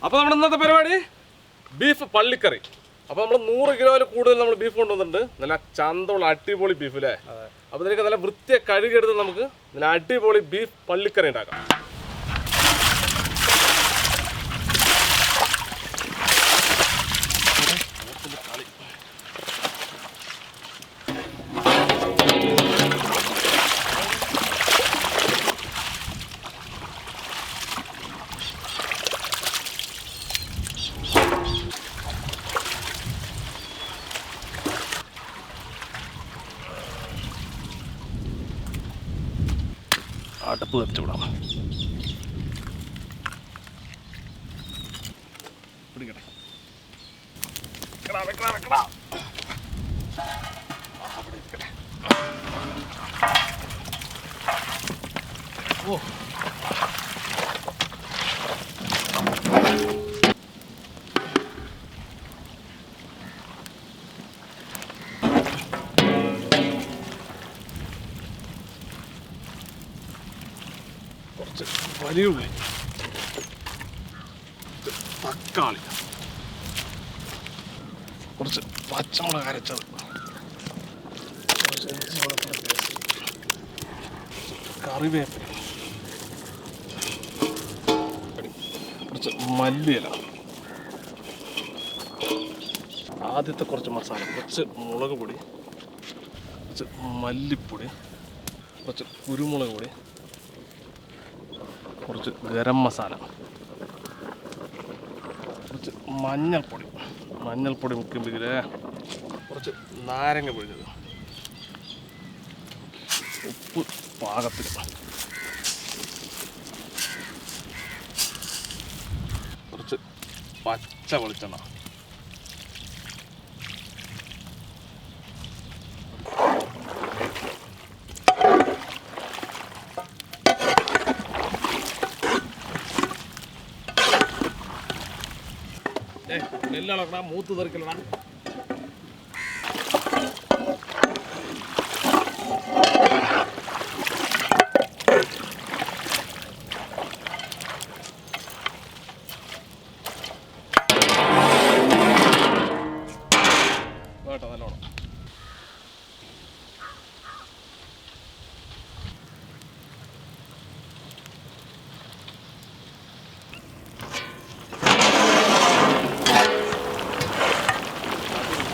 അപ്പോൾ നമ്മുടെ ഇന്നത്തെ പരിപാടി ബീഫ് പള്ളിക്കറി. അപ്പോൾ നമ്മൾ 100 കിലോയിൽ കൂടുതൽ നമ്മൾ ബീഫ് കൊണ്ടുവന്നിട്ടുണ്ട്. നല്ല ചന്തമുള്ള അടിപൊളി ബീഫ് അല്ലേ? അപ്പോൾ ഇതിലേക്ക് നല്ല വൃത്തിയെ കഴുകിയെടുത്ത് നമുക്ക് നല്ല അടിപൊളി ബീഫ് പള്ളിക്കറി ഉണ്ടാക്കാം. അടുപ്പ് കത്തിച്ചു വിടാം. പിടിക്കട്ടെ. ഓ കുറച്ച് വലിയ ഉള്ളി, തക്കാളി, കുറച്ച് പച്ചമുളക് അരച്ചത്, കറിവേപ്പില, കുറച്ച് മല്ലിയില, ആദ്യത്തെ കുറച്ച് മസാല, കുറച്ച് മുളക് പൊടി, കുറച്ച് മല്ലിപ്പൊടി, കുറച്ച് കുരുമുളക് പൊടി, കുറച്ച് ഗരം മസാല, കുറച്ച് മഞ്ഞൾപ്പൊടി മുക്കിപ്പിക്കലേ, കുറച്ച് നാരങ്ങ പിഴിഞ്ഞത്, ഉപ്പ് പാകത്തിന്, കുറച്ച് പച്ച വെളിച്ചെണ്ണ, എല്ലാം മൂത്ത് തെറിക്കലടാ. കേട്ടോ നല്ലോണം.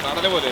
കടല പോലെ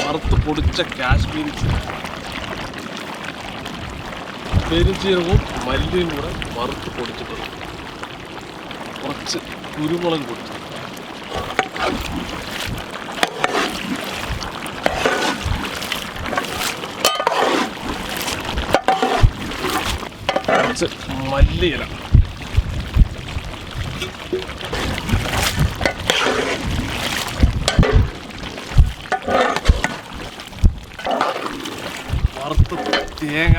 വറുത്ത് പൊടിച്ച കാശ്മീരി പെരുംജീരകവും മല്ലിയും കൂടെ വറുത്ത് പൊടിച്ചിട്ടുണ്ട്, കുറച്ച് കുരുമുളക് പൊടിച്ചത്, കുറച്ച് മല്ലിയില, വറുത്ത് തേങ്ങ,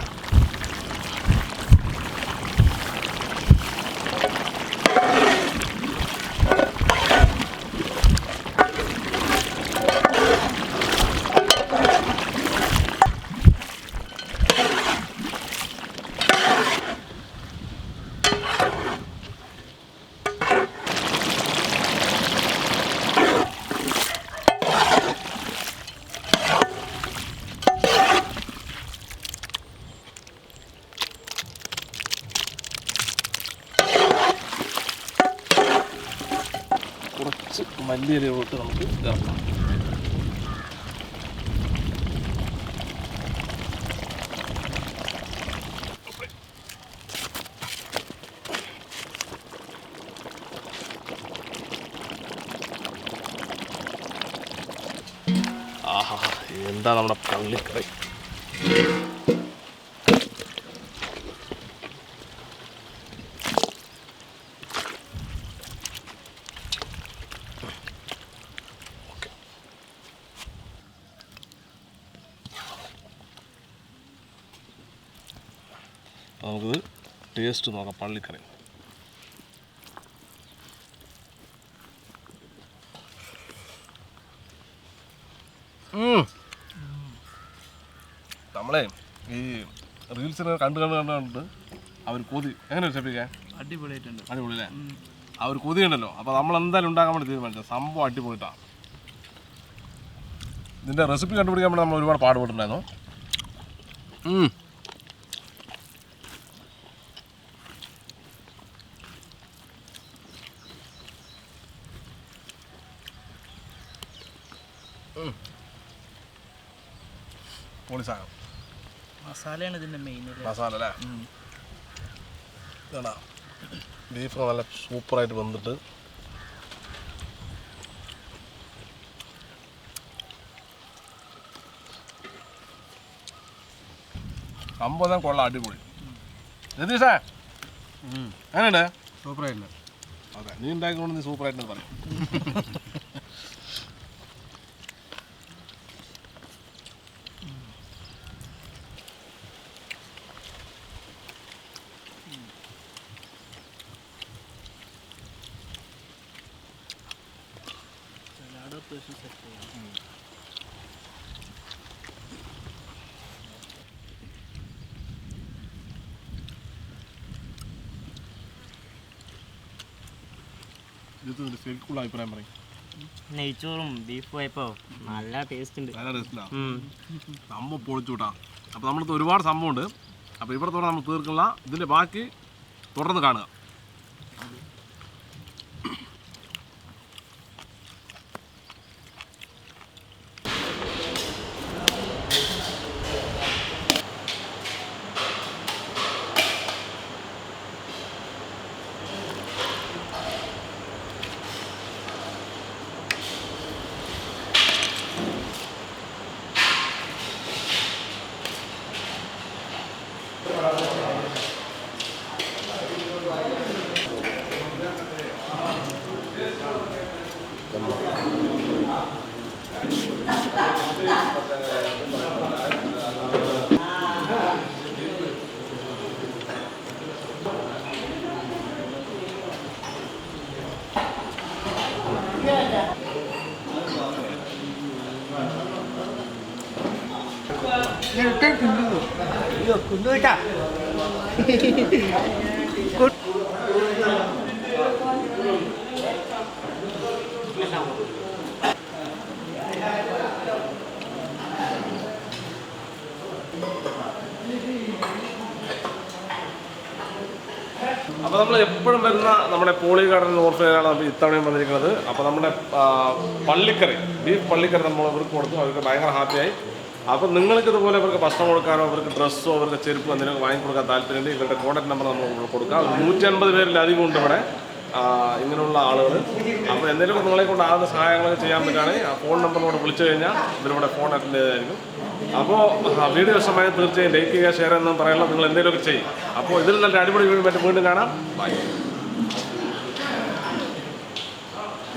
കുറച്ച് മല്ലിയിലോട്ട് നമുക്ക് ഇറക്കാം. ആഹാ, എന്താ നമ്മുടെ പള്ളിക്കറി. നമുക്കിത് ടേസ്റ്റ് നോക്കാം. പള്ളിക്കറി നമ്മളെ ഈ റീൽസിന് കണ്ടിട്ട് അവർ കൊതി എങ്ങനെ ഷെഫിക്കാൻ അടിപൊളിയായിട്ടുണ്ട്. അടിപൊളി അല്ലേ? ആ ഒരു കൊതി ഉണ്ടല്ലോ. അപ്പോൾ നമ്മൾ എന്തായാലും ഉണ്ടാക്കാൻ വേണ്ടി തീരുമാനിച്ചത് സംഭവം അടിപൊളിയിട്ടാണ്. ഇതിൻ്റെ റെസിപ്പി കണ്ടുപിടിക്കാൻ വേണ്ടി നമ്മൾ ഒരുപാട് പാടുപെട്ടിട്ടുണ്ടായിരുന്നു. പൊളി സാധനം. മസാലയാണ് ഇതിൻ്റെ മെയിൻ. മസാല അല്ലേ? ഇതാ ബീഫ് നല്ല സൂപ്പറായിട്ട് വെന്തിട്ട് സംഭവം കൊള്ളാം. അടിപൊളി. രതീഷേ അങ്ങനെയുണ്ട്? സൂപ്പറായിട്ടുണ്ട്. അതെ, നീ ഉണ്ടാക്കിക്കൊണ്ട് നീ സൂപ്പറായിട്ട് പറയും. ശരിക്കുള്ള അഭിപ്രായം പറയും. നെയ്ച്ചോറും ബീഫ് പോയപ്പോ നല്ല ടേസ്റ്റ് ഉണ്ട്. നല്ല ടേസ്റ്റിലാണ് സംഭവം പൊളിച്ചുകൂട്ടാ. അപ്പോൾ നമ്മളടുത്ത് ഒരുപാട് സംഭവമുണ്ട്. അപ്പോൾ ഇവിടത്തോടെ നമ്മൾ തീർക്കില്ല. ഇതിൻ്റെ ബാക്കി തുടർന്ന് കാണുക. അപ്പോൾ നമ്മൾ എപ്പോഴും വരുന്ന നമ്മുടെ പോളിഗാർഡൻ ഓർഫിലാണ് നമ്മൾ ഇത്തവണയും വന്നിരിക്കുന്നത്. അപ്പോൾ നമ്മുടെ പള്ളിക്കറി, ബീഫ് പള്ളിക്കറി നമ്മൾ അവർക്ക് കൊടുത്തു. അവർക്ക് ഭയങ്കര ഹാപ്പിയായി. അപ്പോൾ നിങ്ങൾക്ക് ഇതുപോലെ അവർക്ക് ഭക്ഷണം കൊടുക്കാനോ അവർക്ക് ഡ്രസ്സോ അവർക്ക് ചെരുപ്പോ എന്തെങ്കിലും വാങ്ങിക്കൊടുക്കാൻ താല്പര്യമുണ്ട്, ഇവരുടെ കോൺടാക്ട് നമ്പർ നമ്മൾ കൊടുക്കാം. 150 പേരിലധികം ഉണ്ട് ഇവിടെ ഇങ്ങനെയുള്ള ആളുകൾ. അപ്പോൾ എന്തെങ്കിലും നിങ്ങളെ കൊണ്ട് ആകുന്ന സഹായങ്ങളൊക്കെ ചെയ്യാൻ പറ്റുകയാണെങ്കിൽ ആ ഫോൺ നമ്പറിലൂടെ വിളിച്ചു കഴിഞ്ഞാൽ ഇവരിവിടെ ഫോൺ അറ്റൻഡ് ചെയ്തായിരിക്കും. അപ്പോൾ വീഡിയോ ഇഷ്ടമായി തീർച്ചയായും ലൈക്ക് ചെയ്യുക, ഷെയർ എന്നും പറയാനുള്ള നിങ്ങൾ എന്തെങ്കിലുമൊക്കെ ചെയ്യും. അപ്പോൾ ഇതിൽ നല്ല അടിപൊളി വീണ്ടും കാണാം. ബൈ.